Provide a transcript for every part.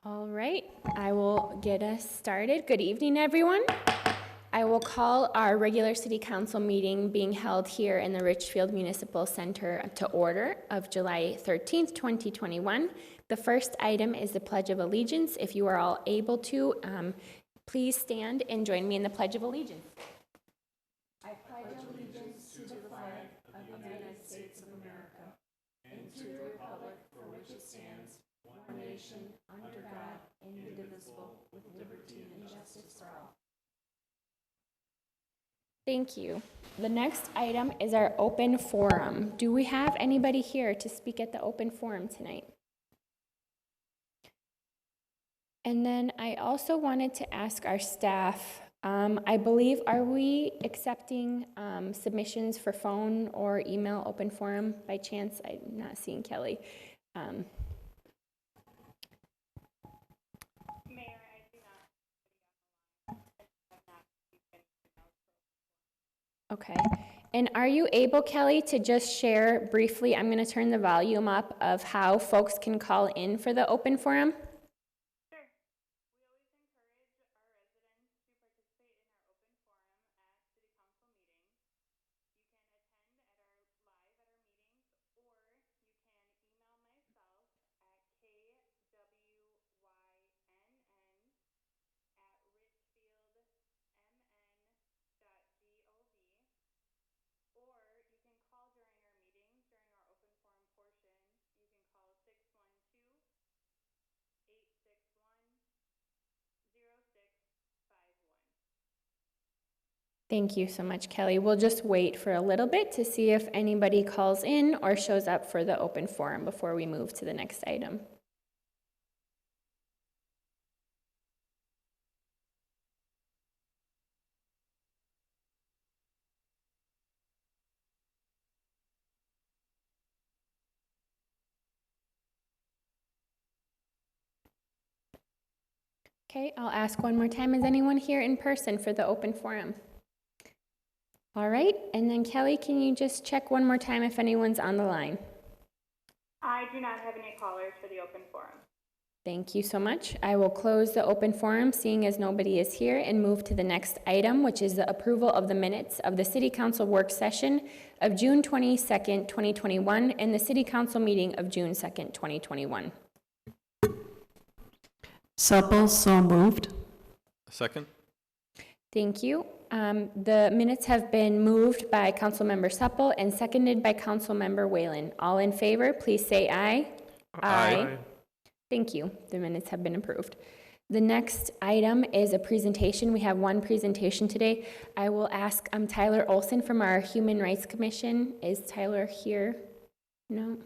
All right, I will get us started. Good evening, everyone. I will call our regular city council meeting being held here in the Richfield Municipal Center to order of July 13th, 2021. The first item is the Pledge of Allegiance. If you are all able to, please stand and join me in the Pledge of Allegiance. I pledge allegiance to the flag of the United States of America and to the republic for which it stands, one nation, under God, indivisible, with liberty and justice for all. Thank you. The next item is our open forum. Do we have anybody here to speak at the open forum tonight? And then I also wanted to ask our staff, I believe, are we accepting submissions for phone or email open forum by chance? I'm not seeing Kelly. Okay. And are you able, Kelly, to just share briefly, I'm going to turn the volume up, of how folks can call in for the open forum? Sure. We always encourage our residents to participate in our open forum at City Council meetings. You can attend at our live at our meetings, or you can email myself at kwynn@richfieldmn.gov. Or you can call during our meetings, during our open forum portion. You can call 612-861-0651. Thank you so much, Kelly. We'll just wait for a little bit to see if anybody calls in or shows up for the open forum before we move to the next item. Okay, I'll ask one more time. Is anyone here in person for the open forum? All right, and then Kelly, can you just check one more time if anyone's on the line? I do not have any callers for the open forum. Thank you so much. I will close the open forum, seeing as nobody is here, and move to the next item, which is the approval of the minutes of the City Council work session of June 22nd, 2021, and the City Council meeting of June 2nd, 2021. Supple, so moved. Second? Thank you. The minutes have been moved by Councilmember Supple and seconded by Councilmember Whalen. All in favor, please say aye. Aye. Thank you. The minutes have been approved. The next item is a presentation. We have one presentation today. I will ask Tyler Olson from our Human Rights Commission. Is Tyler here? No?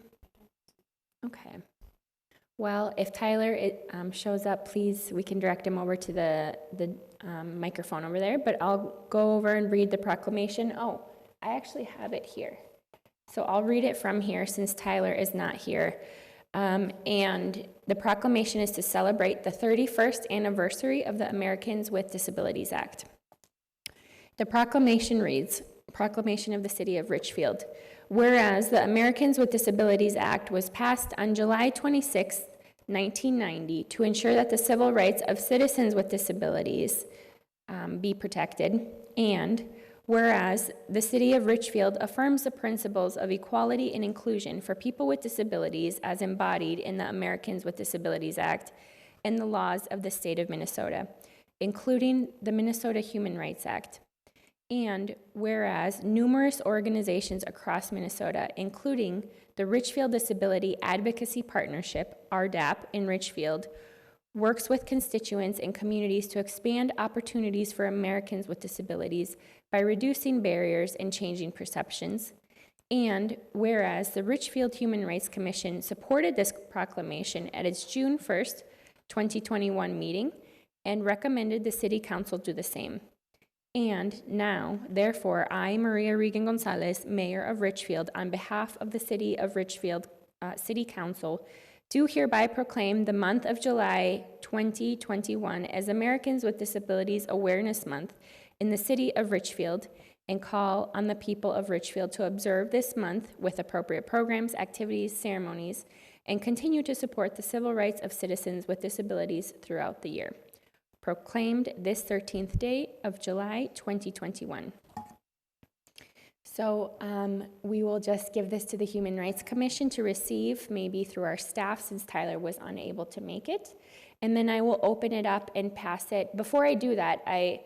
Okay. Well, if Tyler shows up, please, we can direct him over to the microphone over there, but I'll go over and read the proclamation. Oh, I actually have it here. So I'll read it from here since Tyler is not here. And the proclamation is to celebrate the 31st anniversary of the Americans with Disabilities Act. The proclamation reads, Proclamation of the City of Richfield. Whereas the Americans with Disabilities Act was passed on July 26, 1990, to ensure that the civil rights of citizens with disabilities be protected, and whereas the City of Richfield affirms the principles of equality and inclusion for people with disabilities as embodied in the Americans with Disabilities Act and the laws of the state of Minnesota, including the Minnesota Human Rights Act. And whereas numerous organizations across Minnesota, including the Richfield Disability Advocacy Partnership, RDAP, in Richfield, works with constituents and communities to expand opportunities for Americans with disabilities by reducing barriers and changing perceptions. And whereas the Richfield Human Rights Commission supported this proclamation at its June 1st, 2021 meeting and recommended the City Council do the same. And now, therefore, I, Maria Regan Gonzalez, Mayor of Richfield, on behalf of the City of Richfield City Council, do hereby proclaim the month of July 2021 as Americans with Disabilities Awareness Month in the City of Richfield, and call on the people of Richfield to observe this month with appropriate programs, activities, ceremonies, and continue to support the civil rights of citizens with disabilities throughout the year. Proclaimed this 13th day of July 2021. So we will just give this to the Human Rights Commission to receive, maybe through our staff, since Tyler was unable to make it. And then I will open it up and pass it. Before I do that, I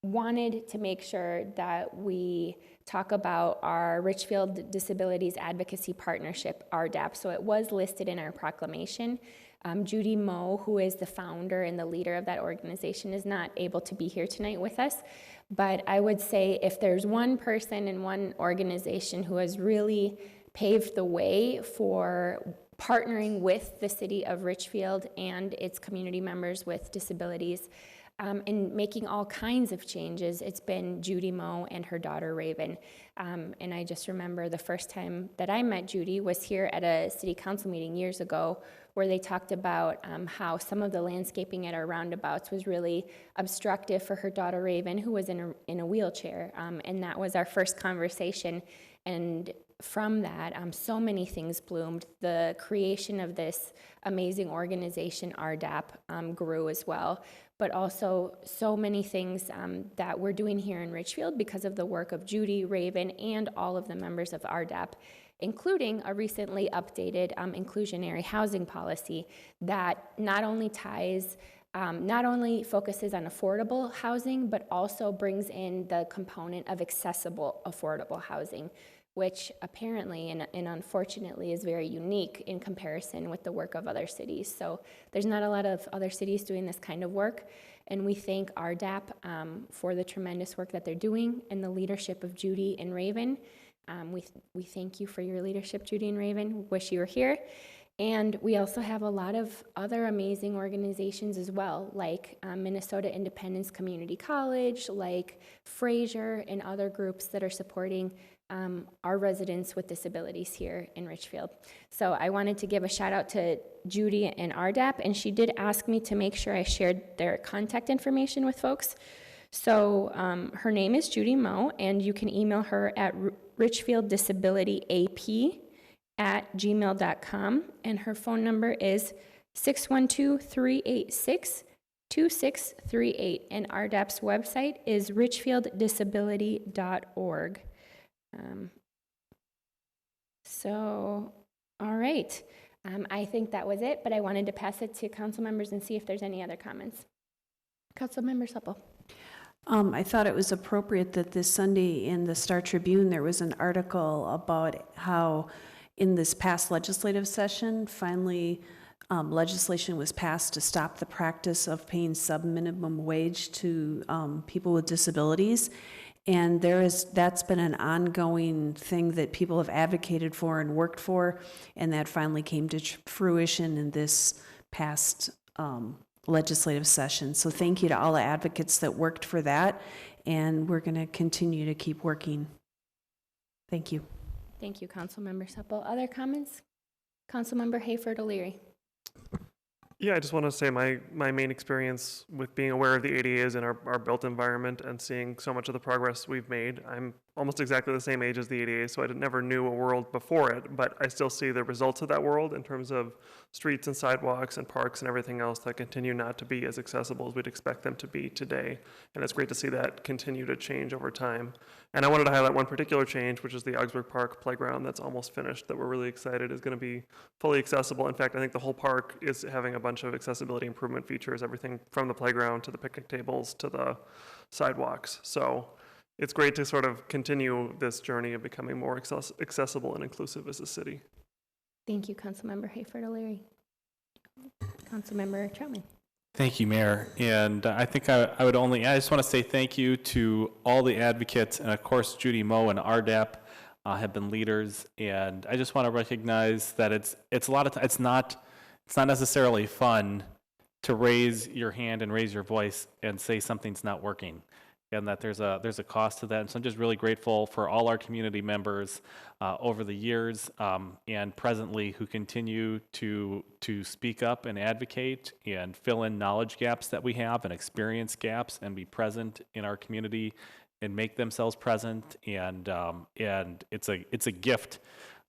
wanted to make sure that we talk about our Richfield Disabilities Advocacy Partnership, RDAP. So it was listed in our proclamation. Judy Moe, who is the founder and the leader of that organization, is not able to be here tonight with us. But I would say if there's one person and one organization who has really paved the way for partnering with the city of Richfield and its community members with disabilities, and making all kinds of changes, it's been Judy Moe and her daughter Raven. And I just remember the first time that I met Judy was here at a city council meeting years ago, where they talked about how some of the landscaping at our roundabouts was really obstructive for her daughter Raven, who was in a wheelchair. And that was our first conversation. And from that, so many things bloomed. The creation of this amazing organization, RDAP, grew as well. But also so many things that we're doing here in Richfield because of the work of Judy, Raven, and all of the members of RDAP, including a recently updated inclusionary housing policy that not only focuses on affordable housing, but also brings in the component of accessible, affordable housing, which apparently and unfortunately is very unique in comparison with the work of other cities. So there's not a lot of other cities doing this kind of work, and we thank RDAP for the tremendous work that they're doing and the leadership of Judy and Raven. We thank you for your leadership, Judy and Raven. Wish you were here. And we also have a lot of other amazing organizations as well, like Minnesota Independence Community College, like Fraser, and other groups that are supporting our residents with disabilities here in Richfield. So I wanted to give a shout out to Judy and RDAP, and she did ask me to make sure I shared their contact information with folks. So her name is Judy Moe, and you can email her at richfielddisabilityap@gmail.com, and her phone number is 612-386-2638, and RDAP's website is richfielddisability.org. All right. I think that was it, but I wanted to pass it to council members and see if there's any other comments. Councilmember Supple. I thought it was appropriate that this Sunday in the Star Tribune, there was an article about how in this past legislative session, finally legislation was passed to stop the practice of paying sub-minimum wage to people with disabilities. And that's been an ongoing thing that people have advocated for and worked for, and that finally came to fruition in this past legislative session. So thank you to all the advocates that worked for that, and we're going to continue to keep working. Thank you. Thank you, Councilmember Supple. Other comments? Councilmember Hayford O'Leary. Yeah, I just want to say my main experience with being aware of the ADAs in our built environment and seeing so much of the progress we've made. I'm almost exactly the same age as the ADA, so I never knew a world before it, but I still see the results of that world in terms of streets and sidewalks and parks and everything else that continue not to be as accessible as we'd expect them to be today. And it's great to see that continue to change over time. And I wanted to highlight one particular change, which is the Augsburg Park playground that's almost finished, that we're really excited is going to be fully accessible. In fact, I think the whole park is having a bunch of accessibility improvement features, everything from the playground to the picnic tables to the sidewalks. So it's great to sort of continue this journey of becoming more accessible and inclusive as a city. Thank you, Councilmember Hayford O'Leary. Councilmember Troutman. Thank you, Mayor. And I think I just want to say thank you to all the advocates, and of course, Judy Moe and RDAP have been leaders. And I just want to recognize that it's a lot of it's not necessarily fun to raise your hand and raise your voice and say something's not working, and that there's a cost to that. And so I'm just really grateful for all our community members over the years and presently who continue to speak up and advocate and fill in knowledge gaps that we have and experience gaps and be present in our community and make themselves present. And it's a gift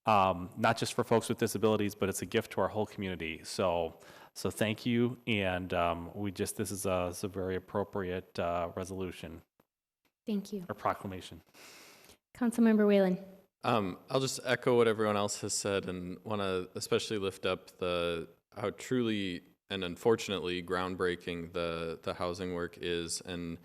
not just for folks with disabilities, but it's a gift to our whole community. So thank you, and this is a very appropriate resolution Thank you. or proclamation. Councilmember Whalen. I'll just echo what everyone else has said and want to especially lift up how truly and unfortunately groundbreaking the housing work is, and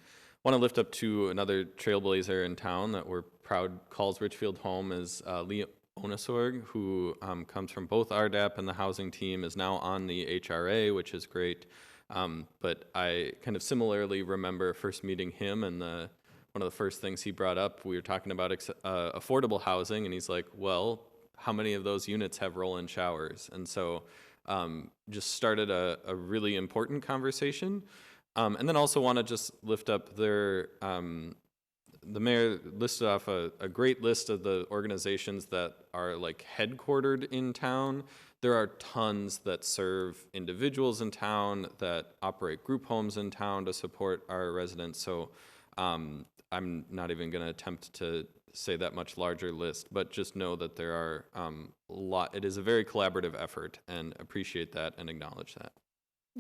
want to lift up to another trailblazer in town that we're proud calls Richfield home is Lee Onasorg, who comes from both RDAP and the housing team, is now on the HRA, which is great. But I kind of similarly remember first meeting him, and one of the first things he brought up, we were talking about affordable housing, and he's like, well, how many of those units have roll-in showers? And so just started a really important conversation. And then also want to just lift up the mayor listed off a great list of the organizations that are like headquartered in town. There are tons that serve individuals in town, that operate group homes in town to support our residents. So I'm not even going to attempt to say that much larger list, but just know that there are it is a very collaborative effort, and appreciate that and acknowledge that.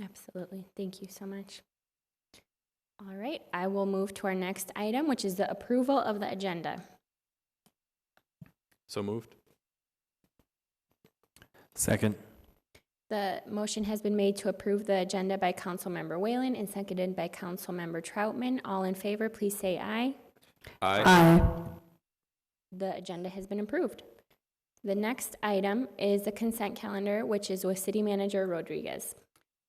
Absolutely. Thank you so much. All right, I will move to our next item, which is the approval of the agenda. So moved. Second. The motion has been made to approve the agenda by Councilmember Whalen and seconded by Councilmember Troutman. All in favor, please say aye. Aye. The agenda has been approved. The next item is the consent calendar, which is with City Manager Rodriguez.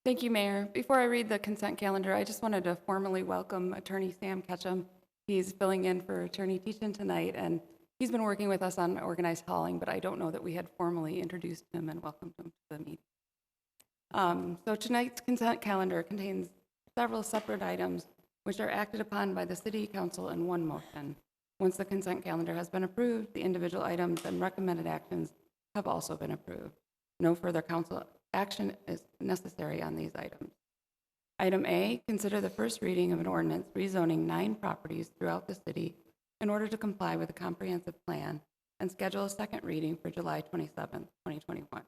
Thank you, Mayor. Before I read the consent calendar, I just wanted to formally welcome Attorney Sam Ketchum. He's filling in for Attorney Teachin tonight, and he's been working with us on organized hauling, but I don't know that we had formally introduced him and welcomed him to the meeting. So tonight's consent calendar contains several separate items which are acted upon by the City Council in one motion. Once the consent calendar has been approved, the individual items and recommended actions have also been approved. No further council action is necessary on these items. Item A, consider the first reading of an ordinance rezoning 9 properties throughout the city in order to comply with the comprehensive plan and schedule a second reading for July 27, 2021.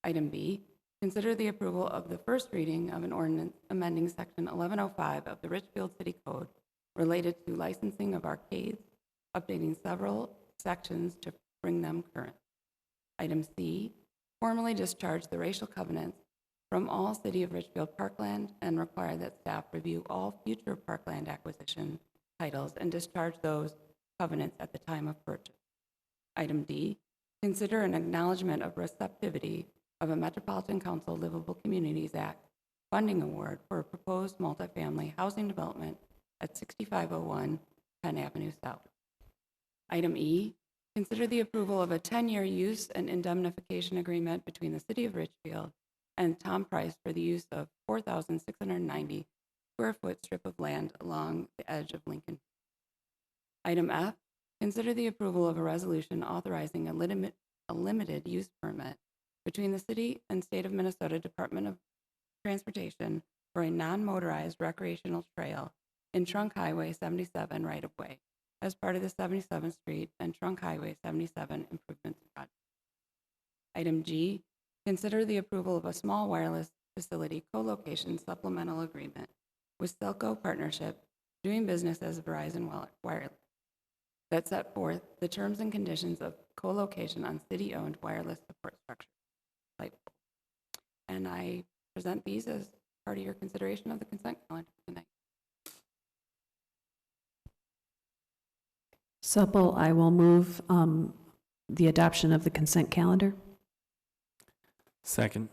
Item B, consider the approval of the first reading of an ordinance amending section 1105 of the Richfield City Code related to licensing of arcades, updating several sections to bring them current. Item C, formally discharge the racial covenants from all City of Richfield parkland and require that staff review all future parkland acquisition titles and discharge those covenants at the time of purchase. Item D, consider an acknowledgement of receptivity of a Metropolitan Council Livable Communities Act funding award for a proposed multifamily housing development at 6501 Penn Avenue South. Item E, consider the approval of a 10-year use and indemnification agreement between the City of Richfield and Tom Price for the use of 4,690 square foot strip of land along the edge of Lincoln. Item F, consider the approval of a resolution authorizing a limited use permit between the City and State of Minnesota Department of Transportation for a non-motorized recreational trail in Trunk Highway 77 right-of-way as part of the 77th Street and Trunk Highway 77 improvements project. Item G, consider the approval of a small wireless facility co-location supplemental agreement with Celco Partnership doing business as Verizon Wireless that set forth the terms and conditions of co-location on city-owned wireless support structure. And I present these as part of your consideration of the consent calendar tonight. Supple, I will move the adoption of the consent calendar. Second.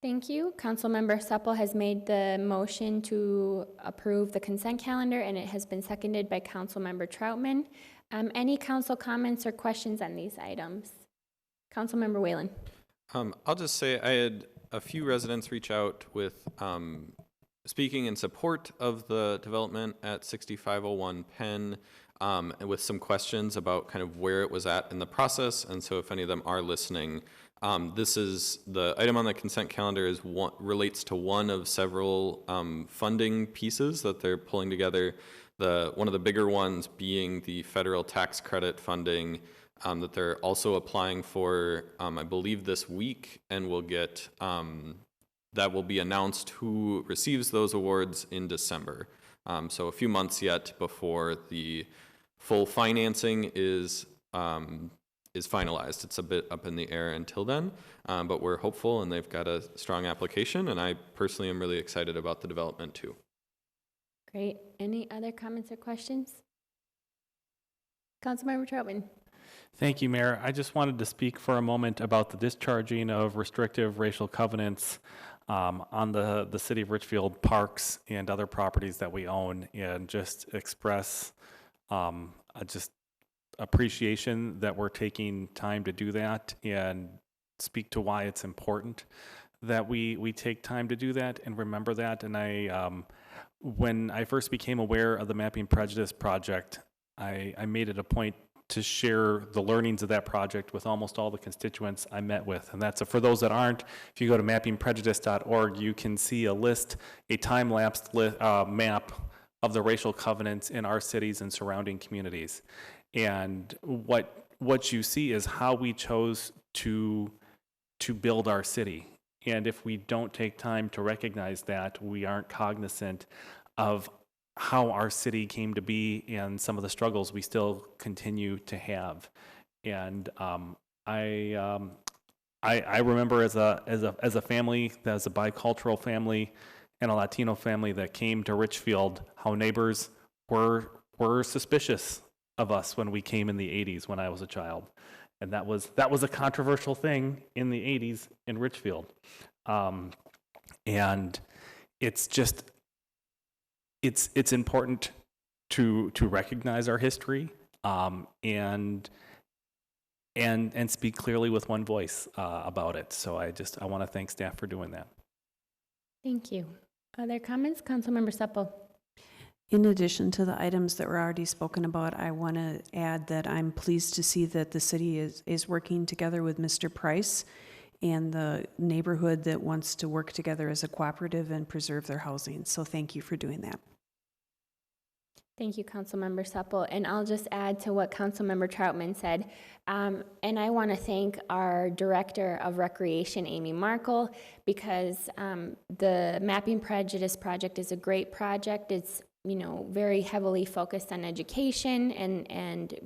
Thank you. Councilmember Supple has made the motion to approve the consent calendar, and it has been seconded by Councilmember Troutman. Any council comments or questions on these items? Councilmember Whalen. I'll just say I had a few residents reach out with speaking in support of the development at 6501 Penn, and with some questions about kind of where it was at in the process. And so if any of them are listening, this is the item on the consent calendar relates to one of several funding pieces that they're pulling together. One of the bigger ones being the federal tax credit funding that they're also applying for, I believe this week, and will get, that will be announced who receives those awards in December. So a few months yet before the full financing is finalized. It's a bit up in the air until then, but we're hopeful, and they've got a strong application, and I personally am really excited about the development too. Great. Any other comments or questions? Councilmember Troutman. Thank you, Mayor. I just wanted to speak for a moment about the discharging of restrictive racial covenants on the city of Richfield parks and other properties that we own, and just express just appreciation that we're taking time to do that, and speak to why it's important that we take time to do that and remember that. And when I first became aware of the Mapping Prejudice project, I made it a point to share the learnings of that project with almost all the constituents I met with. And that's, for those that aren't, if you go to mappingprejudice.org, you can see a time-lapsed map of the racial covenants in our cities and surrounding communities. And what you see is how we chose to build our city. And if we don't take time to recognize that, we aren't cognizant of how our city came to be and some of the struggles we still continue to have. And I remember as a family, as a bicultural family and a Latino family that came to Richfield, how neighbors were suspicious of us when we came in the 80s when I was a child. And that was a controversial thing in the 80s in Richfield. And it's just, it's important to recognize our history, and speak clearly with one voice about it. So I want to thank staff for doing that. Thank you. Other comments? Councilmember Supple. In addition to the items that were already spoken about, I want to add that I'm pleased to see that the city is working together with Mr. Price and the neighborhood that wants to work together as a cooperative and preserve their housing. So thank you for doing that. Thank you, Councilmember Supple. And I'll just add to what Councilmember Troutman said. And I want to thank our Director of Recreation, Amy Markle, because the Mapping Prejudice project is a great project. It's, very heavily focused on education and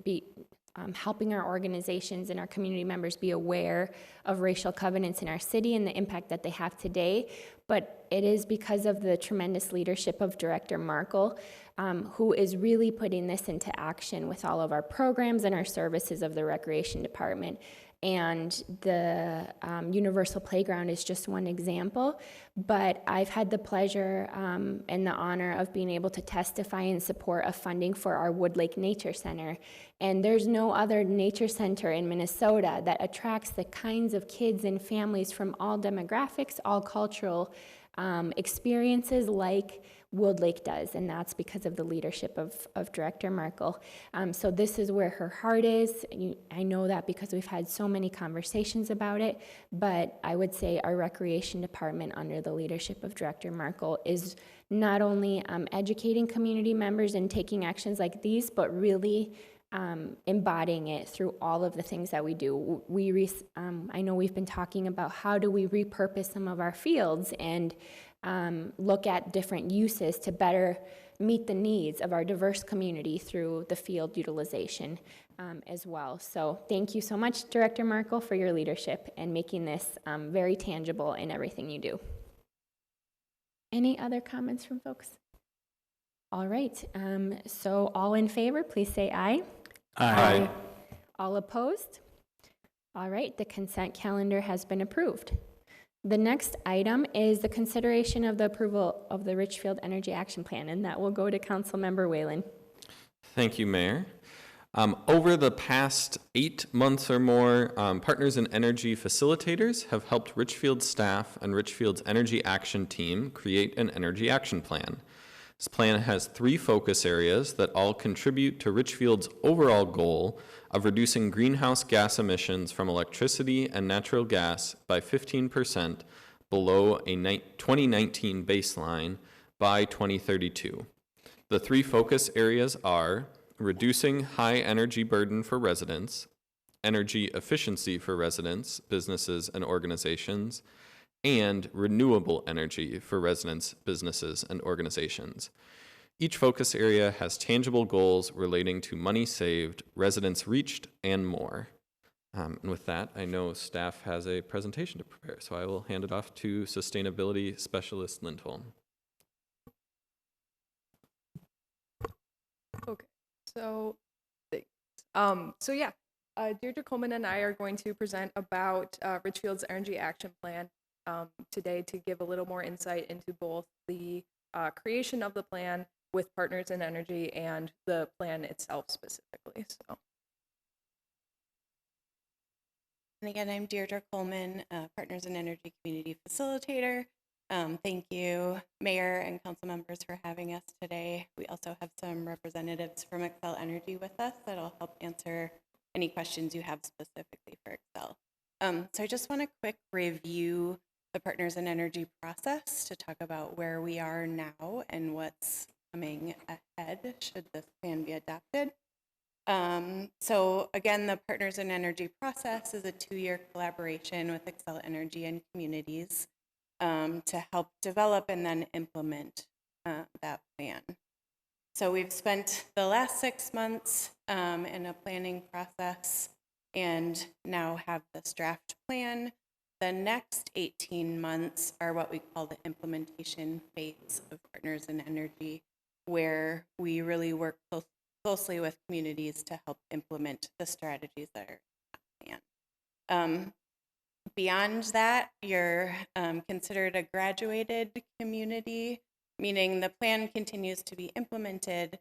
helping our organizations and our community members be aware of racial covenants in our city and the impact that they have today. But it is because of the tremendous leadership of Director Markle, who is really putting this into action with all of our programs and our services of the Recreation Department. And the Universal Playground is just one example, but I've had the pleasure and the honor of being able to testify in support of funding for our Wood Lake Nature Center. And there's no other nature center in Minnesota that attracts the kinds of kids and families from all demographics, all cultural experiences like Wood Lake does, and that's because of the leadership of Director Markle. So this is where her heart is. I know that because we've had so many conversations about it, but I would say our Recreation Department under the leadership of Director Markle is not only educating community members and taking actions like these, but really embodying it through all of the things that we do. I know we've been talking about how do we repurpose some of our fields and look at different uses to better meet the needs of our diverse community through the field utilization as well. So thank you so much, Director Markle, for your leadership and making this very tangible in everything you do. Any other comments from folks? All right, so all in favor, please say aye. Aye. All opposed? All right, the consent calendar has been approved. The next item is the consideration of the approval of the Richfield Energy Action Plan, and that will go to Councilmember Whalen. Thank you, Mayor. Over the past 8 months or more, Partners in Energy facilitators have helped Richfield staff and Richfield's Energy Action Team create an energy action plan. This plan has 3 focus areas that all contribute to Richfield's overall goal of reducing greenhouse gas emissions from electricity and natural gas by 15% below a 2019 baseline by 2032. The 3 focus areas are reducing high energy burden for residents, energy efficiency for residents, businesses, and organizations, and renewable energy for residents, businesses, and organizations. Each focus area has tangible goals relating to money saved, residents reached, and more. And with that, I know staff has a presentation to prepare, so I will hand it off to Sustainability Specialist Lindholm. Okay, so thanks. Deirdre Coleman and I are going to present about Richfield's Energy Action Plan today to give a little more insight into both the creation of the plan with Partners in Energy and the plan itself specifically. So. And again, I'm Deirdre Coleman, Partners in Energy Community Facilitator. Thank you, Mayor and council members, for having us today. We also have some representatives from Xcel Energy with us that'll help answer any questions you have specifically for Xcel. So I just want to quick review the Partners in Energy process to talk about where we are now and what's coming ahead should this plan be adopted. So again, the Partners in Energy process is a 2-year collaboration with Xcel Energy and communities to help develop and then implement that plan. So we've spent the last 6 months in a planning process and now have this draft plan. The next 18 months are what we call the implementation phase of Partners in Energy, where we really work closely with communities to help implement the strategies that are in the plan. Beyond that, you're considered a graduated community, meaning the plan continues to be implemented,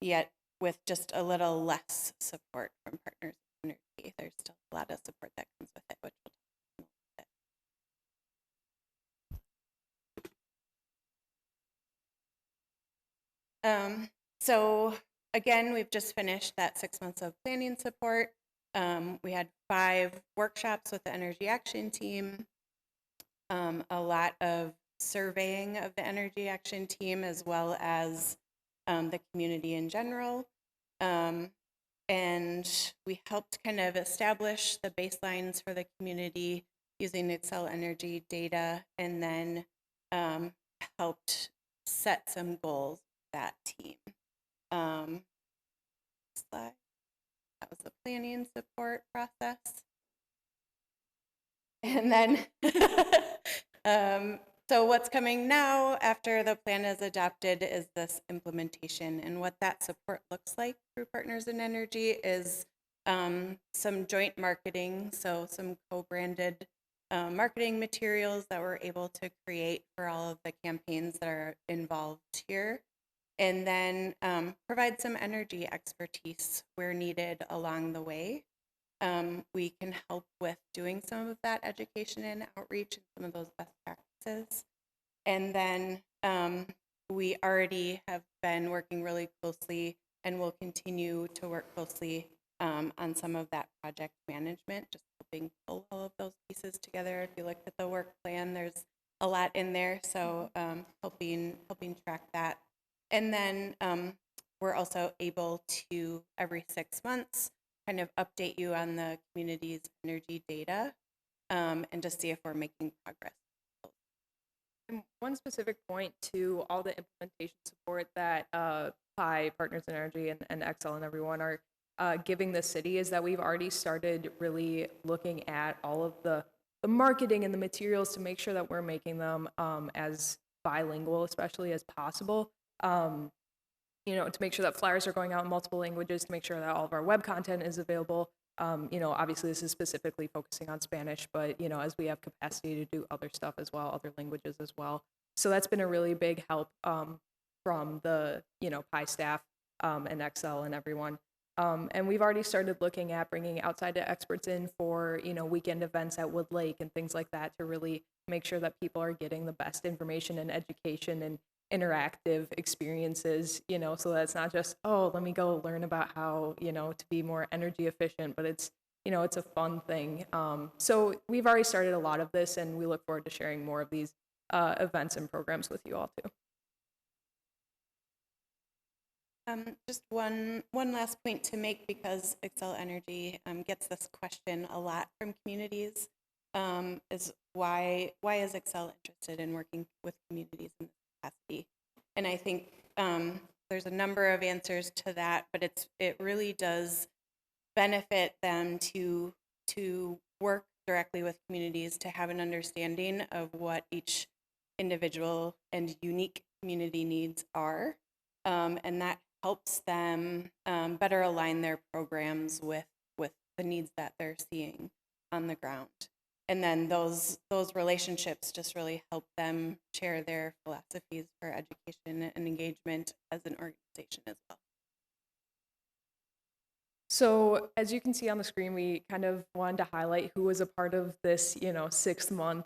yet with just a little less support from Partners in Energy. There's still a lot of support that comes with it, which we'll talk about in a bit. So again, we've just finished that 6 months of planning support. We had 5 workshops with the Energy Action Team, a lot of surveying of the Energy Action Team as well as the community in general. And we helped kind of establish the baselines for the community using Xcel Energy data, and then helped set some goals for that team. Slide. That was the planning support process. And then, so what's coming now after the plan is adopted is this implementation. And what that support looks like through Partners in Energy is some joint marketing, so some co-branded marketing materials that we're able to create for all of the campaigns that are involved here. And then provide some energy expertise where needed along the way. We can help with doing some of that education and outreach and some of those best practices. And then we already have been working really closely and will continue to work closely on some of that project management, just helping pull all of those pieces together. If you look at the work plan, there's a lot in there, so helping track that. And then we're also able to, every 6 months, kind of update you on the community's energy data and just see if we're making progress. And one specific point to all the implementation support that PI, Partners in Energy, and Xcel and everyone are giving the city is that we've already started really looking at all of the marketing and the materials to make sure that we're making them as bilingual, especially as possible. To make sure that flyers are going out in multiple languages, to make sure that all of our web content is available. Obviously this is specifically focusing on Spanish, but as we have capacity to do other stuff as well, other languages as well. So that's been a really big help from the PI staff and Xcel and everyone. And we've already started looking at bringing outside experts in for weekend events at Wood Lake and things like that to really make sure that people are getting the best information and education and interactive experiences, so that it's not just, oh, let me go learn about how, to be more energy efficient, but it's, it's a fun thing. So we've already started a lot of this, and we look forward to sharing more of these events and programs with you all too. Just one last point to make, because Xcel Energy gets this question a lot from communities, is why is Xcel interested in working with communities in this capacity? And I think there's a number of answers to that, but it really does benefit them to work directly with communities, to have an understanding of what each individual and unique community needs are, and that helps them better align their programs with the needs that they're seeing on the ground. And then those relationships just really help them share their philosophies for education and engagement as an organization as well. So as you can see on the screen, we kind of wanted to highlight who was a part of this, 6-month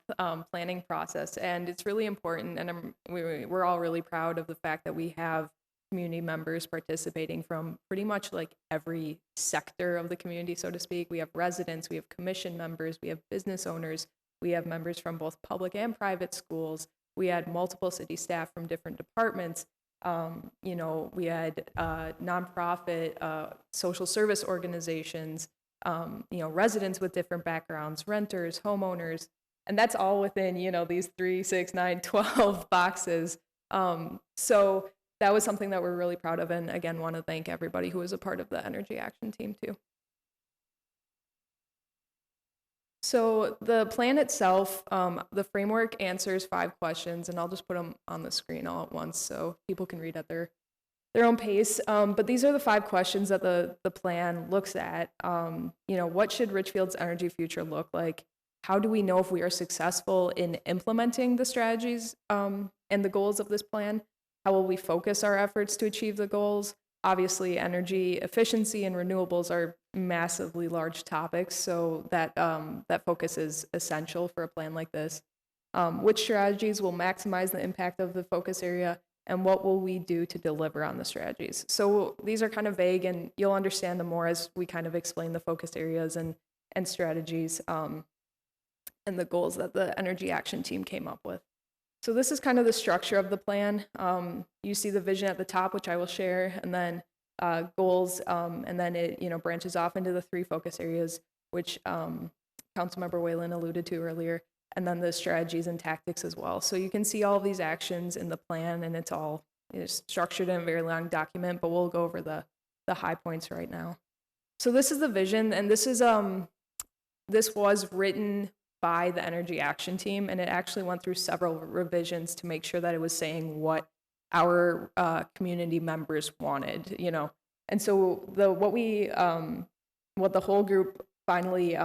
planning process. And it's really important, and we're all really proud of the fact that we have community members participating from pretty much like every sector of the community, so to speak. We have residents, we have commission members, we have business owners, we have members from both public and private schools. We had multiple city staff from different departments. We had nonprofit, social service organizations, residents with different backgrounds, renters, homeowners, and that's all within, these 3, 6, 9, 12 boxes. So that was something that we're really proud of, and again, want to thank everybody who was a part of the Energy Action Team too. So the plan itself, the framework answers 5 questions, and I'll just put them on the screen all at once so people can read at their own pace. But these are the 5 questions that the plan looks at. What should Richfield's energy future look like? How do we know if we are successful in implementing the strategies and the goals of this plan? How will we focus our efforts to achieve the goals? Obviously, energy efficiency and renewables are massively large topics, so that focus is essential for a plan like this. Which strategies will maximize the impact of the focus area, and what will we do to deliver on the strategies? So these are kind of vague, and you'll understand them more as we kind of explain the focus areas and strategies and the goals that the Energy Action Team came up with. So this is kind of the structure of the plan. You see the vision at the top, which I will share, and then goals, and then it branches off into the 3 focus areas, which Councilmember Whalen alluded to earlier, and then the strategies and tactics as well. So you can see all of these actions in the plan, and it's all structured in a very long document, but we'll go over the high points right now. So this is the vision, and this was written by the Energy Action Team, and it actually went through several revisions to make sure that it was saying what our community members wanted, And so what the whole group finally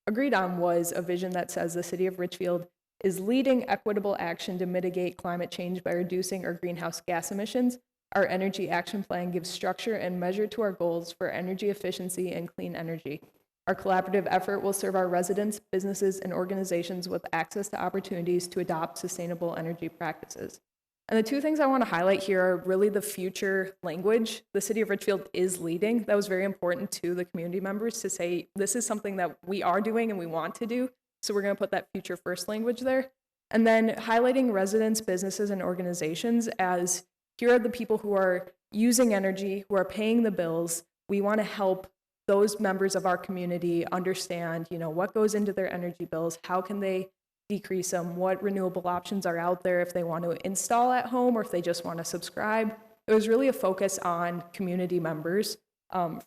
agreed on was a vision that says the city of Richfield is leading equitable action to mitigate climate change by reducing our greenhouse gas emissions. Our energy action plan gives structure and measure to our goals for energy efficiency and clean energy. Our collaborative effort will serve our residents, businesses, and organizations with access to opportunities to adopt sustainable energy practices. And the 2 things I want to highlight here are really the future language. The city of Richfield is leading. That was very important to the community members to say, this is something that we are doing and we want to do. So we're going to put that future first language there. And then highlighting residents, businesses, and organizations as here are the people who are using energy, who are paying the bills. We want to help those members of our community understand, what goes into their energy bills, how can they decrease them, what renewable options are out there if they want to install at home or if they just want to subscribe. It was really a focus on community members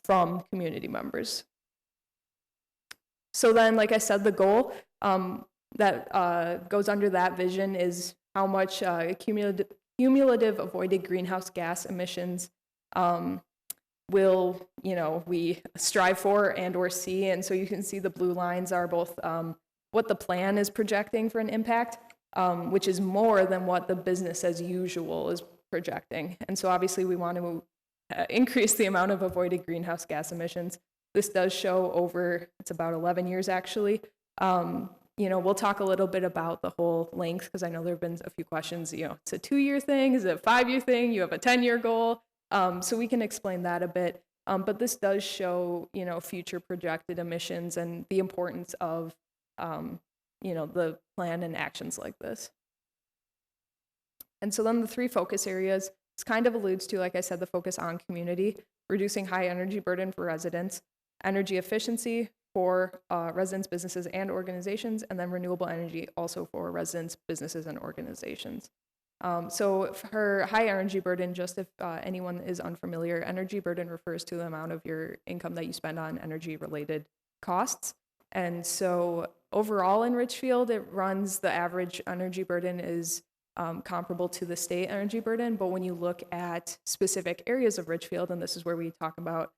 from community members. So then, like I said, the goal that goes under that vision is how much cumulative avoided greenhouse gas emissions will we strive for and or see. And so you can see the blue lines are both what the plan is projecting for an impact, which is more than what the business as usual is projecting. And so obviously we want to increase the amount of avoided greenhouse gas emissions. This does show over, it's about 11 years actually. We'll talk a little bit about the whole length because I know there have been a few questions, it's a 2-year thing, is it a 5-year thing, you have a 10-year goal. So we can explain that a bit. But this does show, future projected emissions and the importance of, the plan and actions like this. And so then the 3 focus areas, This kind of alludes to, like I said, the focus on community, reducing high energy burden for residents, energy efficiency for residents, businesses, and organizations, and then renewable energy also for residents, businesses, and organizations. So for high energy burden, just if anyone is unfamiliar, energy burden refers to the amount of your income that you spend on energy-related costs. And so overall in Richfield, it runs, the average energy burden is comparable to the state energy burden. But when you look at specific areas of Richfield, and this is where we talk about,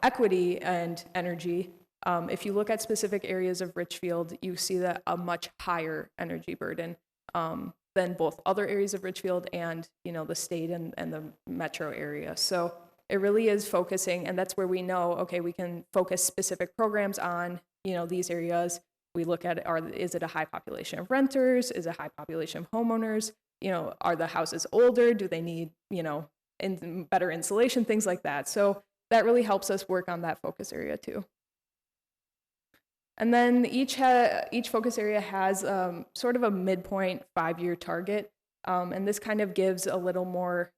equity and energy, if you look at specific areas of Richfield, you see that a much higher energy burden than both other areas of Richfield and, the state and the metro area. So it really is focusing, and that's where we know, okay, we can focus specific programs on, these areas. We look at, is it a high population of renters? Is it a high population of homeowners? Are the houses older? Do they need, better insulation, things like that. So that really helps us work on that focus area too. And then each focus area has sort of a midpoint 5-year target. And this kind of gives a little more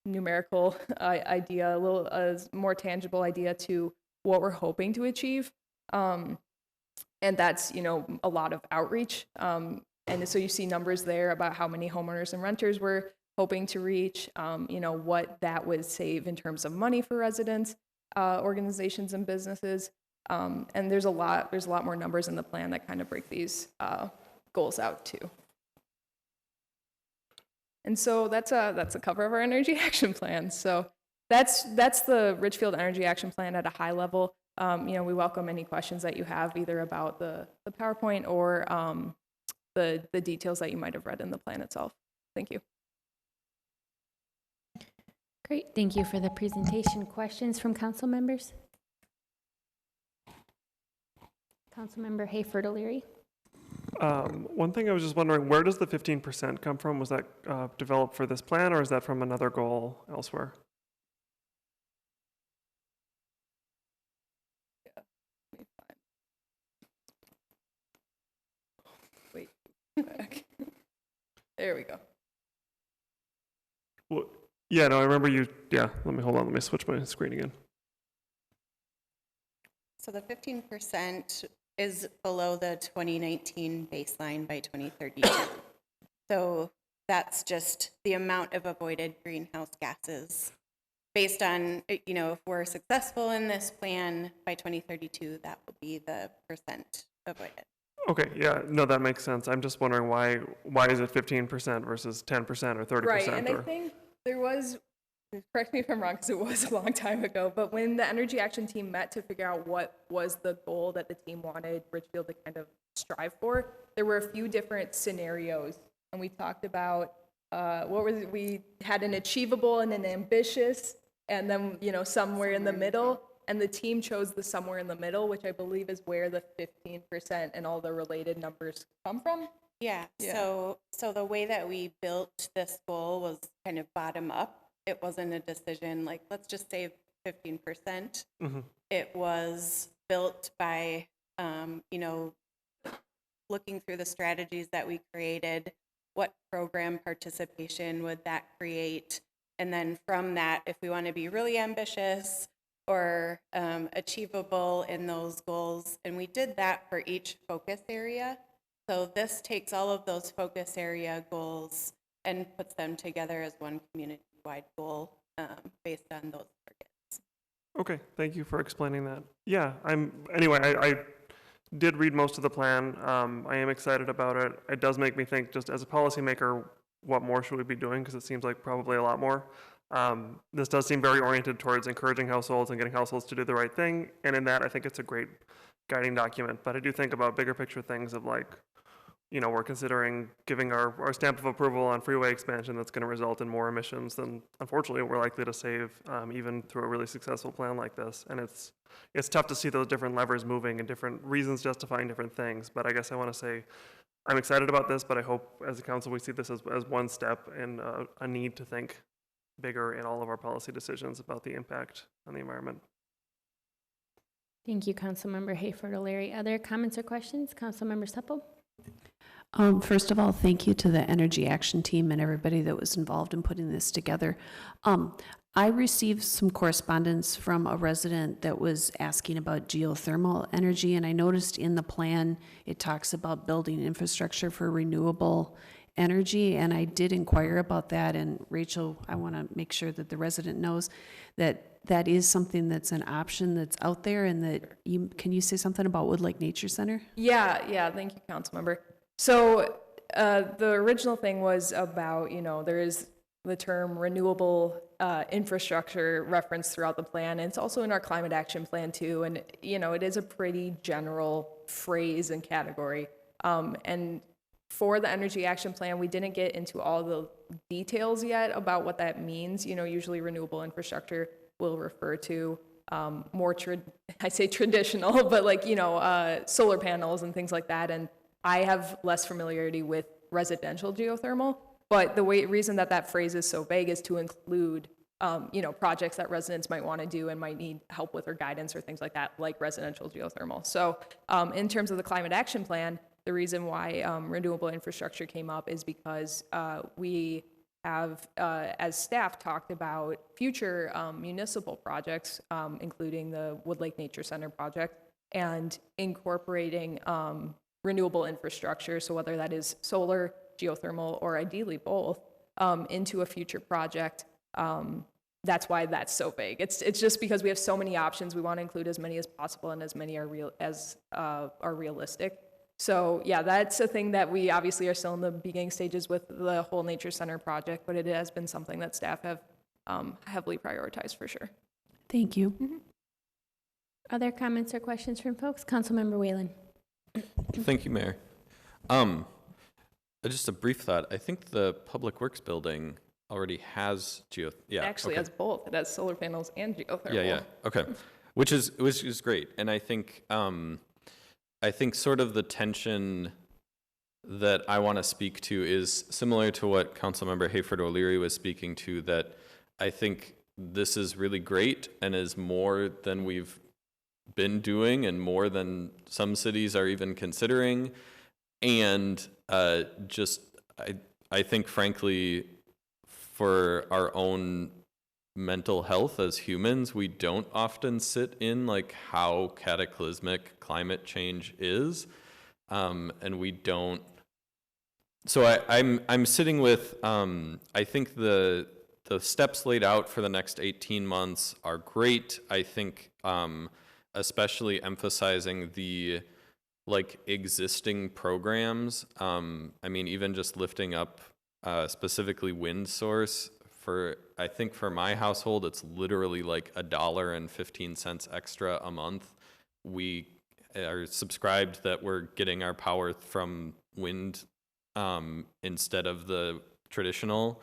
numerical idea, a more tangible idea to what we're hoping to achieve. And that's, a lot of outreach. And so you see numbers there about how many homeowners and renters we're hoping to reach, what that would save in terms of money for residents, organizations, and businesses. And there's a lot more numbers in the plan that kind of break these goals out too. And so that's a cover of our energy action plan. So that's the Richfield Energy Action Plan at a high level. We welcome any questions that you have either about the PowerPoint or the details that you might have read in the plan itself. Thank you. Great, thank you for the presentation. Questions from council members? Councilmember Hayford O'Leary. One thing I was just wondering, where does the 15% come from? Was that developed for this plan, or is that from another goal elsewhere? Wait, back. There we go. Well, yeah, no, I remember you. Yeah, let me switch my screen again. So the 15% is below the 2019 baseline by 2032. So that's just the amount of avoided greenhouse gases. Based on, if we're successful in this plan by 2032, that will be the percent avoided. Okay, yeah, no, that makes sense. I'm just wondering why is it 15% versus 10% or 30%? Right, and I think there was, correct me if I'm wrong because it was a long time ago, but when the Energy Action Team met to figure out what was the goal that the team wanted Richfield to kind of strive for, there were a few different scenarios, and we talked about we had an achievable and an ambitious, and then somewhere in the middle, and the team chose the somewhere in the middle, which I believe is where the 15% and all the related numbers come from. Yeah. So the way that we built this goal was kind of bottom up. It wasn't a decision like, let's just save 15%. Mm-hmm. It was built by, looking through the strategies that we created, what program participation would that create? And then from that, if we want to be really ambitious or achievable in those goals, and we did that for each focus area. So this takes all of those focus area goals and puts them together as one community-wide goal based on those targets. Okay, thank you for explaining that. Yeah, I did read most of the plan. I am excited about it. It does make me think, just as a policymaker, what more should we be doing? Because it seems like probably a lot more. This does seem very oriented towards encouraging households and getting households to do the right thing. And in that, I think it's a great guiding document. But I do think about bigger picture things of like, we're considering giving our stamp of approval on freeway expansion that's going to result in more emissions than, unfortunately, we're likely to save even through a really successful plan like this. And it's tough to see those different levers moving and different reasons justifying different things. But I guess I want to say I'm excited about this, but I hope as a council we see this as one step in a need to think bigger in all of our policy decisions about the impact on the environment. Thank you, Councilmember Hayford O'Leary. Other comments or questions? Councilmember Supple? First of all, thank you to the Energy Action Team and everybody that was involved in putting this together. I received some correspondence from a resident that was asking about geothermal energy, and I noticed in the plan, it talks about building infrastructure for renewable energy, and I did inquire about that, and Rachel, I want to make sure that the resident knows that that is something that's an option that's out there, and that can you say something about Wood Lake Nature Center? Yeah, thank you, Councilmember. So the original thing was about, there is the term renewable infrastructure referenced throughout the plan. And it's also in our climate action plan too. And, it is a pretty general phrase and category. And for the energy action plan, we didn't get into all the details yet about what that means. Usually renewable infrastructure will refer to more, I say traditional, but like, solar panels and things like that. And I have less familiarity with residential geothermal, but the reason that phrase is so vague is to include, projects that residents might want to do and might need help with or guidance or things like that, like residential geothermal. So in terms of the climate action plan, the reason why renewable infrastructure came up is because we have, as staff, talked about future municipal projects, including the Wood Lake Nature Center project, and incorporating renewable infrastructure, so whether that is solar, geothermal, or ideally both, into a future project. That's why that's so vague. It's just because we have so many options. We want to include as many as possible and as many are realistic. So yeah, that's a thing that we obviously are still in the beginning stages with the whole Nature Center project, but it has been something that staff have heavily prioritized for sure. Thank you. Mm-hmm. Other comments or questions from folks? Councilmember Whalen. Thank you, Mayor. Just a brief thought. I think the Public Works building already has It actually has both. It has solar panels and geothermal. Yeah. Okay. Which is great. And I think sort of the tension that I want to speak to is similar to what Councilmember Hayford O'Leary was speaking to, that I think this is really great and is more than we've been doing and more than some cities are even considering. And I think, frankly, for our own mental health as humans, we don't often sit in like how cataclysmic climate change is, and we don't. So I'm sitting with I think the steps laid out for the next 18 months are great. I think especially emphasizing the existing programs. I mean, even just lifting up specifically wind source. I think for my household, it's literally like $1.15 extra a month. We are subscribed that we're getting our power from wind instead of the traditional.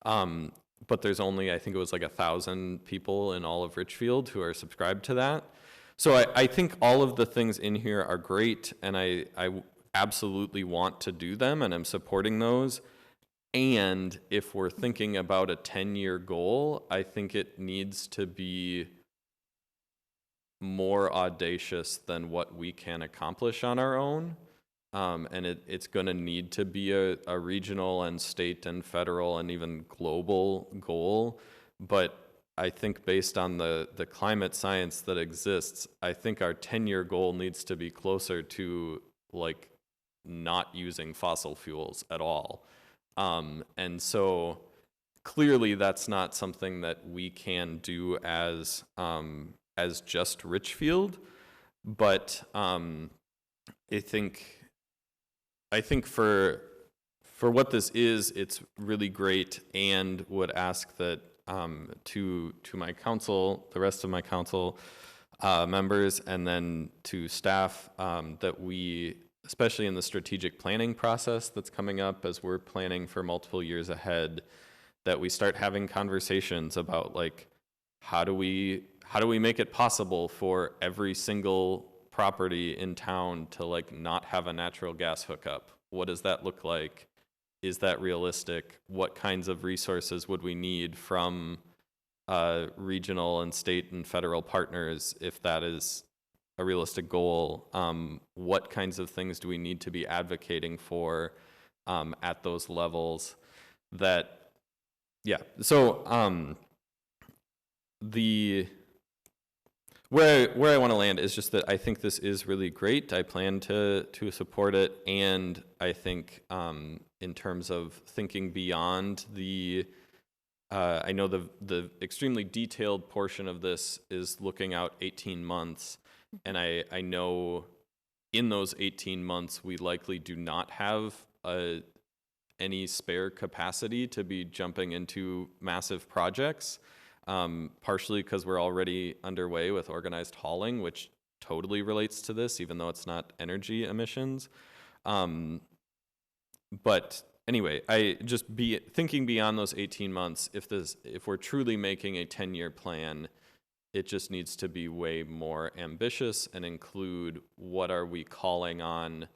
But there's only, I think it was like 1,000 people in all of Richfield who are subscribed to that. So I think all of the things in here are great, and I absolutely want to do them, and I'm supporting those. And if we're thinking about a 10-year goal, I think it needs to be more audacious than what we can accomplish on our own. And it's going to need to be a regional and state and federal and even global goal. But I think based on the climate science that exists, I think our 10-year goal needs to be closer to like not using fossil fuels at all. And so clearly that's not something that we can do as just Richfield, but I think for what this is, it's really great, and would ask that to my council, the rest of my council members, and then to staff, that we, especially in the strategic planning process that's coming up as we're planning for multiple years ahead, that we start having conversations about like how do we make it possible for every single property in town to like not have a natural gas hookup? What does that look like? Is that realistic? What kinds of resources would we need from regional and state and federal partners if that is a realistic goal, what kinds of things do we need to be advocating for at those levels that, yeah. So where I want to land is just that I think this is really great. I plan to support it, and I think in terms of thinking beyond the I know the extremely detailed portion of this is looking out 18 months, and I know in those 18 months we likely do not have any spare capacity to be jumping into massive projects, partially because we're already underway with organized hauling, which totally relates to this, even though it's not energy emissions. But anyway, I just thinking beyond those 18 months, if we're truly making a 10-year plan, it just needs to be way more ambitious and include what are we calling on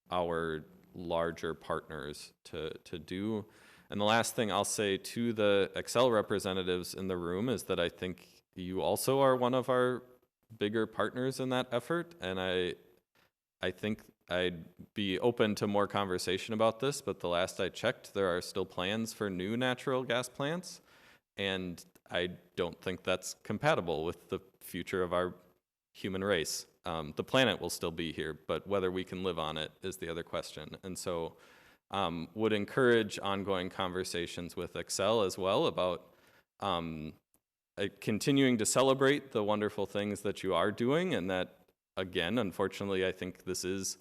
our larger partners to do. And the last thing I'll say to the Xcel representatives in the room is that I think you also are one of our bigger partners in that effort, and I think I'd be open to more conversation about this, but the last I checked, there are still plans for new natural gas plants, and I don't think that's compatible with the future of our human race. The planet will still be here, but whether we can live on it is the other question. And so would encourage ongoing conversations with Xcel as well about continuing to celebrate the wonderful things that you are doing, and that, again, unfortunately, I think this is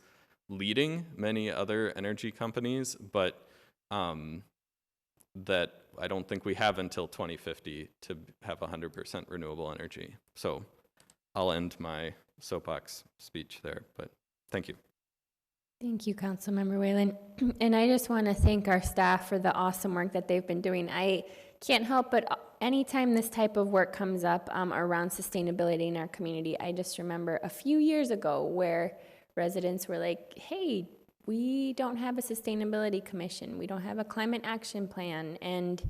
leading many other energy companies, but that I don't think we have until 2050 to have 100% renewable energy. So I'll end my soapbox speech there, but thank you. Thank you, Councilmember Whalen. And I just want to thank our staff for the awesome work that they've been doing. I can't help but anytime this type of work comes up around sustainability in our community, I just remember a few years ago where residents were like, hey, we don't have a sustainability commission. We don't have a climate action plan. And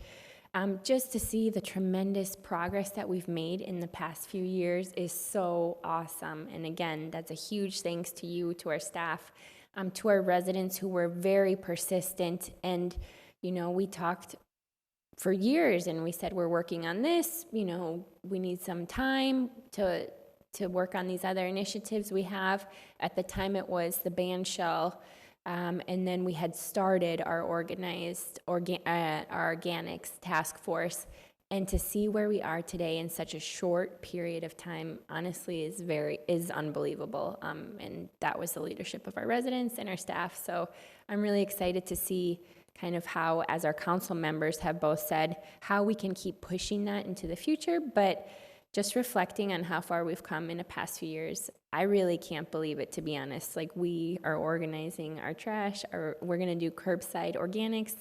just to see the tremendous progress that we've made in the past few years is so awesome. And again, that's a huge thanks to you, to our staff, to our residents who were very persistent. And, you know, we talked for years and we said, we're working on this, you know, we need some time to work on these other initiatives we have. At the time it was the ban shell, and then we had started our organized our organics task force. And to see where we are today in such a short period of time, honestly, is unbelievable. And that was the leadership of our residents and our staff. So I'm really excited to see kind of how, as our council members have both said, how we can keep pushing that into the future. But just reflecting on how far we've come in the past few years, I really can't believe it, to be honest. Like, we are organizing our trash, or we're going to do curbside organics,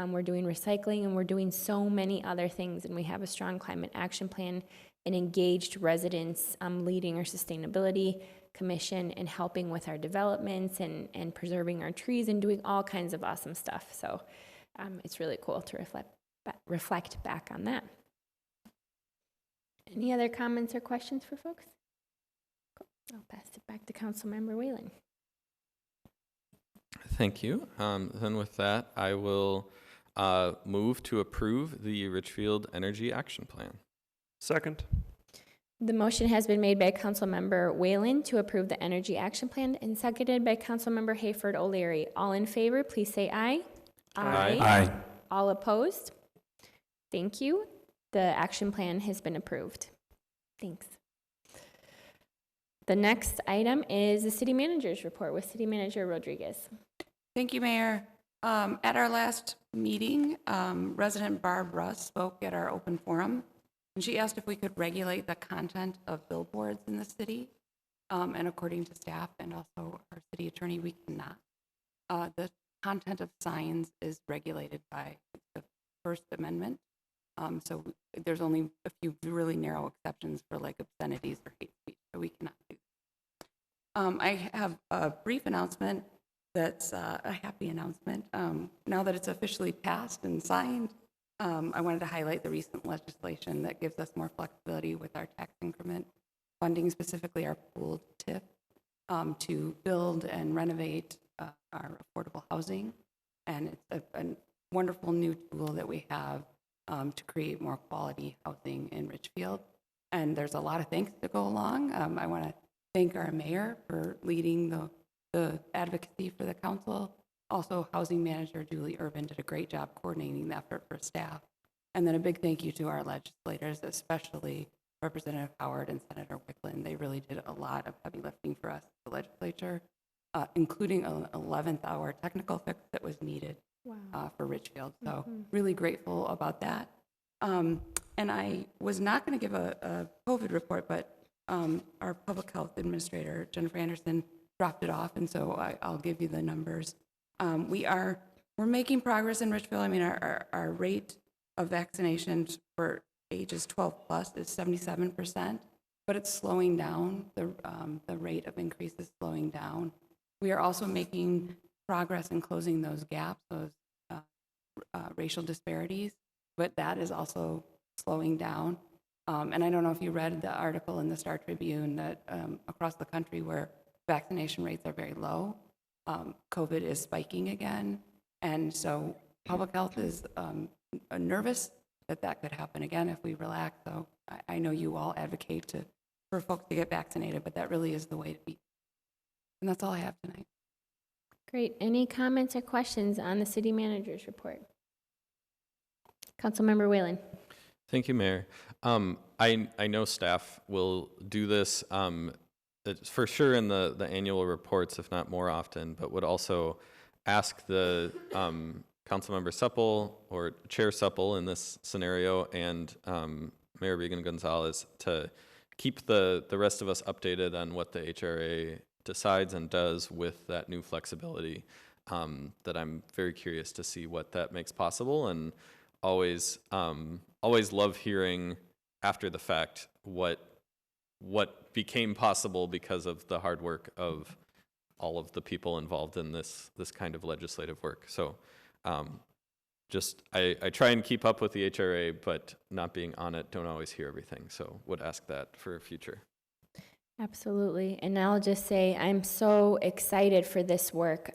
we're doing recycling, and we're doing so many other things. And we have a strong climate action plan and engaged residents leading our sustainability commission and helping with our developments and preserving our trees and doing all kinds of awesome stuff. So it's really cool to reflect back on that. Any other comments or questions for folks? Cool. I'll pass it back to Councilmember Whalen. Thank you. Then with that, I will move to approve the Richfield Energy Action Plan. Second. The motion has been made by Councilmember Whalen to approve the Energy Action Plan and seconded by Councilmember Hayford O'Leary. All in favor, please say aye. Aye. Aye. All opposed? Thank you. The action plan has been approved. Thanks. The next item is the city manager's report with City Manager Rodriguez. Thank you, Mayor. At our last meeting, resident Barb Russ spoke at our open forum, and she asked if we could regulate the content of billboards in the city. And according to staff and also our city attorney, we cannot. The content of signs is regulated by the First Amendment. So there's only a few really narrow exceptions for like obscenities or hate speech, so we cannot do that. I have a brief announcement that's a happy announcement. Now that it's officially passed and signed, I wanted to highlight the recent legislation that gives us more flexibility with our tax increment funding specifically our pooled TIF to build and renovate our affordable housing. And it's a wonderful new tool that we have to create more quality housing in Richfield. And there's a lot of things to go along. I want to thank our mayor for leading the advocacy for the council. Also, housing manager Julie Irvin did a great job coordinating the effort for staff. And then a big thank you to our legislators, especially Representative Howard and Senator Wicklund. They really did a lot of heavy lifting for us, the legislature, including an 11th hour technical fix that was needed for Richfield. So really grateful about that. And I was not going to give a COVID report, but our public health administrator, Jennifer Anderson, dropped it off, and so I'll give you the numbers. We're making progress in Richfield. I mean, our rate of vaccinations for ages 12 plus is 77%, but it's slowing down. The rate of increase is slowing down. We are also making progress in closing those gaps, those racial disparities, but that is also slowing down. And I don't know if you read the article in the Star Tribune that across the country where vaccination rates are very low, COVID is spiking again. And so public health is nervous that could happen again if we relax. So I know you all advocate for folks to get vaccinated, but that really is the way to be. And that's all I have tonight. Great. Any comments or questions on the city manager's report? Councilmember Whalen. Thank you, Mayor. I know staff will do this it's for sure in the annual reports, if not more often, but would also ask the Councilmember Supple or Chair Supple in this scenario and Mayor Regan-Gonzalez to keep the rest of us updated on what the HRA decides and does with that new flexibility. That I'm very curious to see what that makes possible, and always love hearing after the fact what became possible because of the hard work of all of the people involved in this kind of legislative work. So I try and keep up with the HRA, but not being on it, don't always hear everything. So would ask that for future. Absolutely. And I'll just say I'm so excited for this work.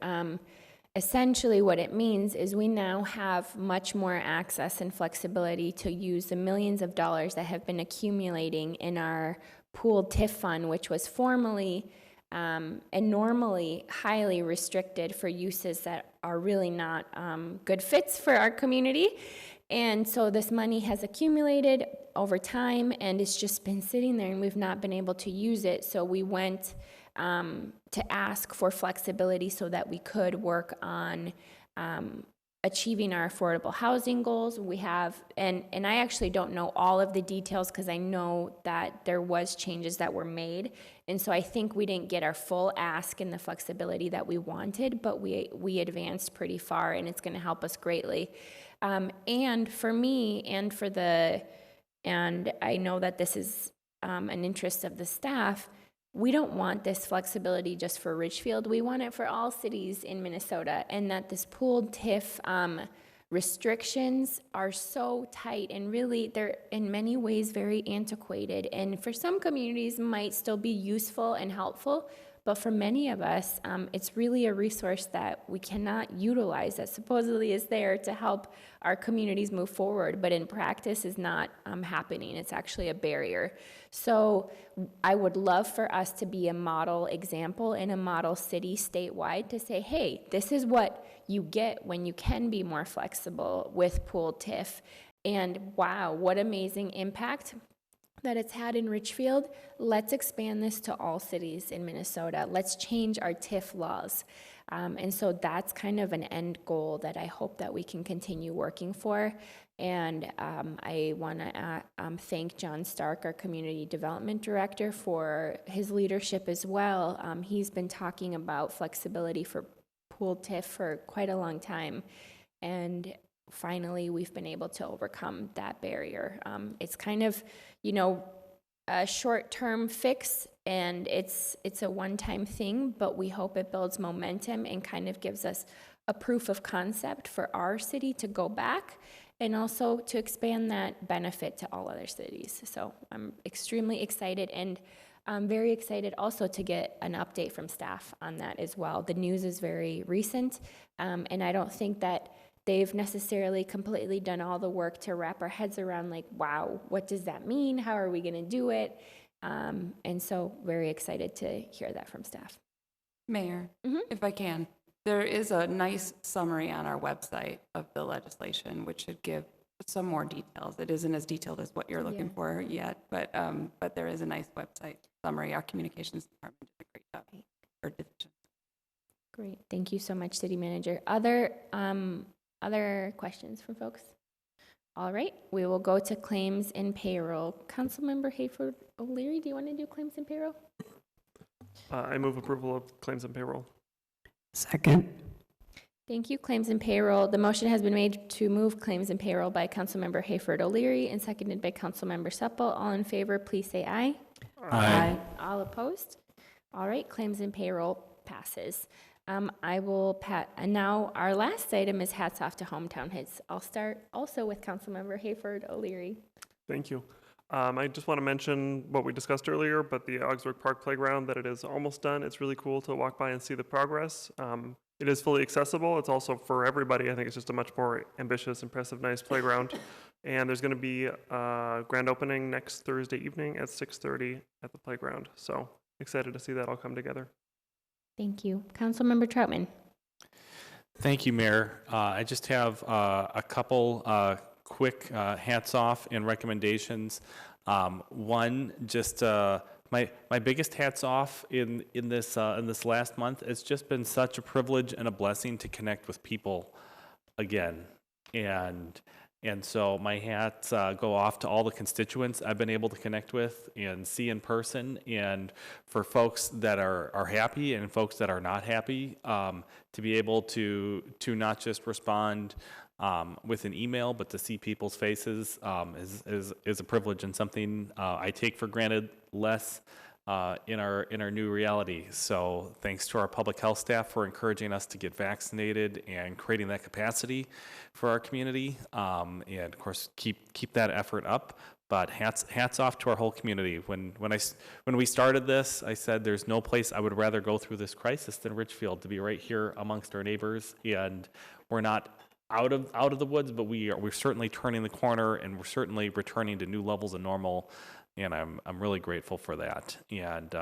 Essentially what it means is we now have much more access and flexibility to use the millions of dollars that have been accumulating in our pooled TIF fund, which was formally and normally highly restricted for uses that are really not good fits for our community. And so this money has accumulated over time, and it's just been sitting there, and we've not been able to use it. So we went to ask for flexibility so that we could work on achieving our affordable housing goals. We have, and I actually don't know all of the details because I know that there was changes that were made. And so I think we didn't get our full ask and the flexibility that we wanted, but we advanced pretty far, and it's going to help us greatly. And for me and I know that this is an interest of the staff, we don't want this flexibility just for Richfield. We want it for all cities in Minnesota, and that this pooled TIF restrictions are so tight, and really they're in many ways very antiquated, and for some communities might still be useful and helpful, but for many of us, it's really a resource that we cannot utilize that supposedly is there to help our communities move forward, but in practice is not happening. It's actually a barrier. So I would love for us to be a model example in a model city statewide to say, hey, this is what you get when you can be more flexible with pooled TIF. And wow, what amazing impact that it's had in Richfield. Let's expand this to all cities in Minnesota. Let's change our TIF laws. And so that's kind of an end goal that I hope that we can continue working for. And I want to thank John Stark, our Community Development Director, for his leadership as well. He's been talking about flexibility for pooled TIF for quite a long time. And finally, we've been able to overcome that barrier. It's kind of, a short-term fix, and it's a one-time thing, but we hope it builds momentum and kind of gives us a proof of concept for our city to go back and also to expand that benefit to all other cities. So I'm extremely excited, and I'm very excited also to get an update from staff on that as well. The news is very recent, and I don't think that they've necessarily completely done all the work to wrap our heads around, like, wow, what does that mean? How are we going to do it? And so very excited to hear that from staff. Mayor, if I can, there is a nice summary on our website of the legislation, which should give some more details. It isn't as detailed as what you're looking for yet, but there is a nice website summary. Our communications department did a great job. Or division. Great. Thank you so much, City Manager. Other questions from folks? All right, we will go to claims and payroll. Councilmember Hayford O'Leary, do you want to do claims and payroll? I move approval of claims and payroll. Second. Thank you. Claims and payroll. The motion has been made to move claims and payroll by Councilmember Hayford O'Leary and seconded by Councilmember Supple. All in favor, please say aye. Aye. All opposed? All right, claims and payroll passes. I will and now our last item is hats off to hometown hits. I'll start also with Councilmember Hayford O'Leary. Thank you. I just want to mention what we discussed earlier, but the Augsburg Park Playground, that it is almost done. It's really cool to walk by and see the progress. It is fully accessible. It's also for everybody. I think it's just a much more ambitious, impressive, nice playground. And there's going to be a grand opening next Thursday evening at 6:30 at the playground. So excited to see that all come together. Thank you. Councilmember Troutman. Thank you, Mayor. I just have a couple quick hats off and recommendations. One, just my biggest hats off in this last month. It's just been such a privilege and a blessing to connect with people again, and so my hats go off to all the constituents I've been able to connect with and see in person, and for folks that are happy and folks that are not happy, to be able to not just respond with an email, but to see people's faces is a privilege and something I take for granted less in our new reality. So thanks to our public health staff for encouraging us to get vaccinated and creating that capacity for our community, and of course keep that effort up. But hats off to our whole community. When we started this, I said there's no place I would rather go through this crisis than Richfield, to be right here amongst our neighbors. And we're not out of the woods, but we're certainly turning the corner, and we're certainly returning to new levels of normal. And I'm really grateful for that. And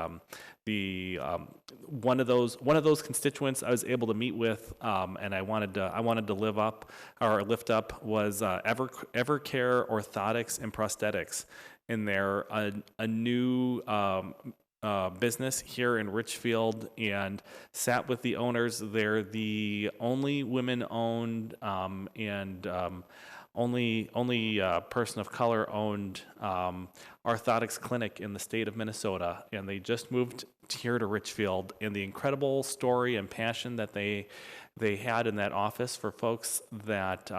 one of those constituents I was able to meet with, and I wanted to lift up was Evercare Orthotics and Prosthetics, and they're a new business here in Richfield, and sat with the owners. They're the only women-owned and only person of color owned orthotics clinic in the state of Minnesota, and they just moved here to Richfield. And the incredible story and passion that they had in that office for folks that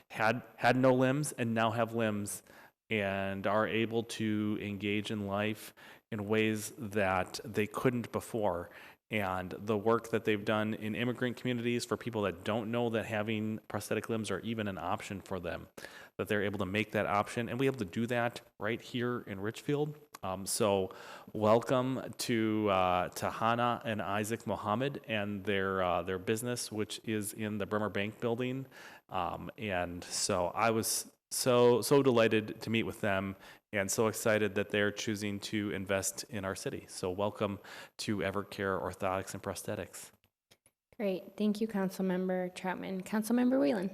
had no limbs and now have limbs and are able to engage in life in ways that they couldn't before. And the work that they've done in immigrant communities for people that don't know that having prosthetic limbs are even an option for them, that they're able to make that option, and we're able to do that right here in Richfield. So welcome to Hannah and Isaac Mohammed and their business, which is in the Bremer Bank building. And so I was so delighted to meet with them, and so excited that they're choosing to invest in our city. So welcome to Evercare Orthotics and Prosthetics. Great. Thank you, Councilmember Troutman. Councilmember Whelan.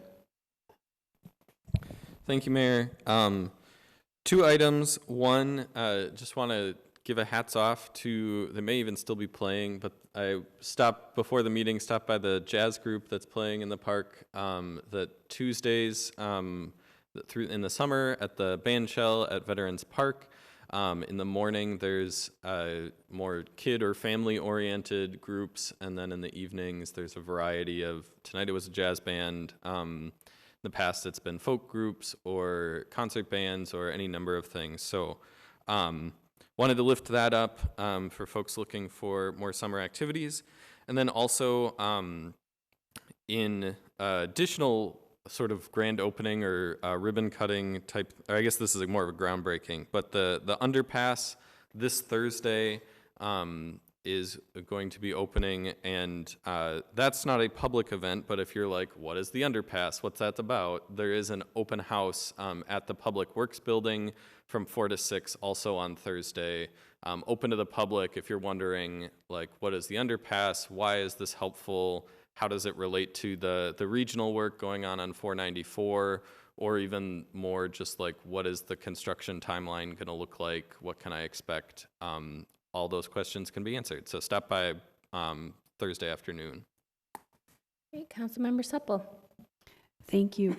Thank you, Mayor. Two items. One, just want to give a hats off to, they may even still be playing, but I stopped before the meeting, stopped by the jazz group that's playing in the park the Tuesdays in the summer at the band shell at Veterans Park. In the morning, there's more kid or family-oriented groups, and then in the evenings, there's a variety of, tonight it was a jazz band. In the past, it's been folk groups or concert bands or any number of things. So wanted to lift that up for folks looking for more summer activities. And then also in additional sort of grand opening or ribbon cutting type, or I guess this is more of a groundbreaking, but the underpass This Thursday is going to be opening, and that's not a public event, but if you're like, what is the underpass? What's that about? There is an open house at the Public Works Building from 4 to 6, also on Thursday. Open to the public if you're wondering, like, what is the underpass? Why is this helpful? How does it relate to the regional work going on 494? Or even more just like, what is the construction timeline going to look like? What can I expect? All those questions can be answered. So stop by Thursday afternoon. Great, Councilmember Supple. Thank you.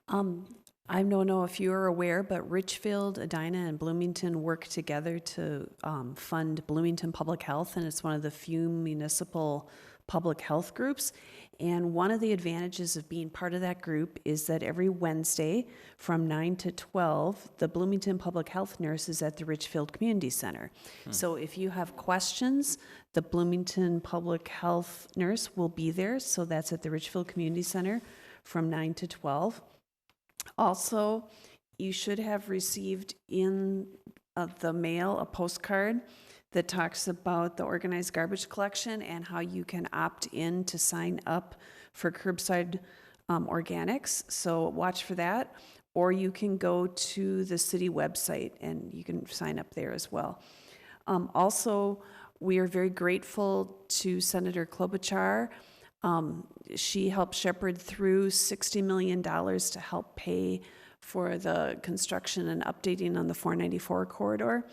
I don't know if you're aware, but Richfield, Edina, and Bloomington work together to fund Bloomington Public Health, and it's one of the few municipal public health groups. And one of the advantages of being part of that group is that every Wednesday from 9 to 12, the Bloomington Public Health nurse is at the Richfield Community Center. So if you have questions, the Bloomington Public Health nurse will be there. So that's at the Richfield Community Center from 9 to 12. Also, you should have received in the mail a postcard that talks about the organized garbage collection and how you can opt in to sign up for curbside organics. So watch for that. Or you can go to the city website and you can sign up there as well. Also, we are very grateful to Senator Klobuchar. She helped shepherd through $60 million to help pay for the construction and updating on the 494 corridor.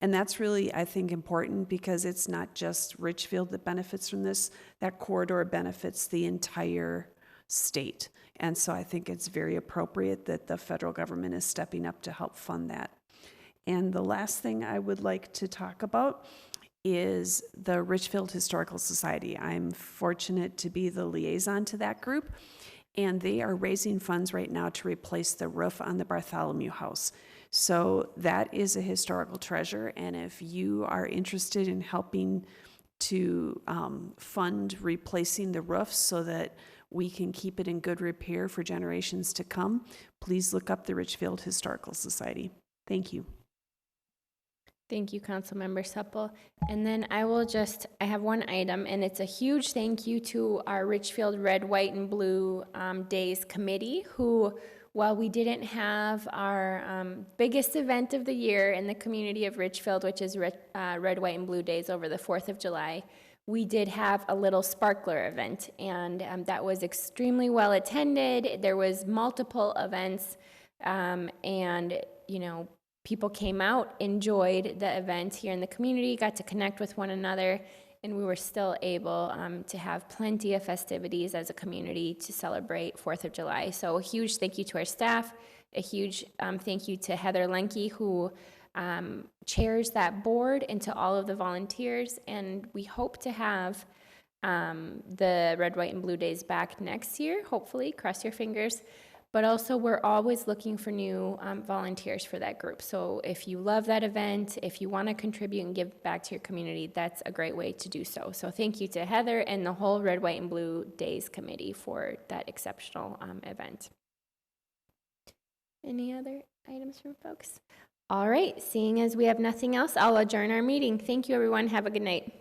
And that's really, I think, important because it's not just Richfield that benefits from this. That corridor benefits the entire state. And so I think it's very appropriate that the federal government is stepping up to help fund that. And the last thing I would like to talk about is the Richfield Historical Society. I'm fortunate to be the liaison to that group, and they are raising funds right now to replace the roof on the Bartholomew House. So that is a historical treasure, and if you are interested in helping to fund replacing the roof so that we can keep it in good repair for generations to come, please look up the Richfield Historical Society. Thank you. Thank you, Councilmember Supple. And then I have one item, and it's a huge thank you to our Richfield Red, White, and Blue Days Committee, who, while we didn't have our biggest event of the year in the community of Richfield, which is Red, White, and Blue Days over the 4th of July, we did have a little sparkler event, and that was extremely well attended. There was multiple events, and, you know, people came out, enjoyed the event here in the community, got to connect with one another, and we were still able to have plenty of festivities as a community to celebrate 4th of July. So a huge thank you to our staff, a huge thank you to Heather Lenke, who chairs that board, and to all of the volunteers. And we hope to have the Red, White, and Blue Days back next year, hopefully, cross your fingers. But also, we're always looking for new volunteers for that group. So if you love that event, if you want to contribute and give back to your community, that's a great way to do so. So thank you to Heather and the whole Red, White, and Blue Days Committee for that exceptional event. Any other items from folks? All right, seeing as we have nothing else, I'll adjourn our meeting. Thank you, everyone. Have a good night.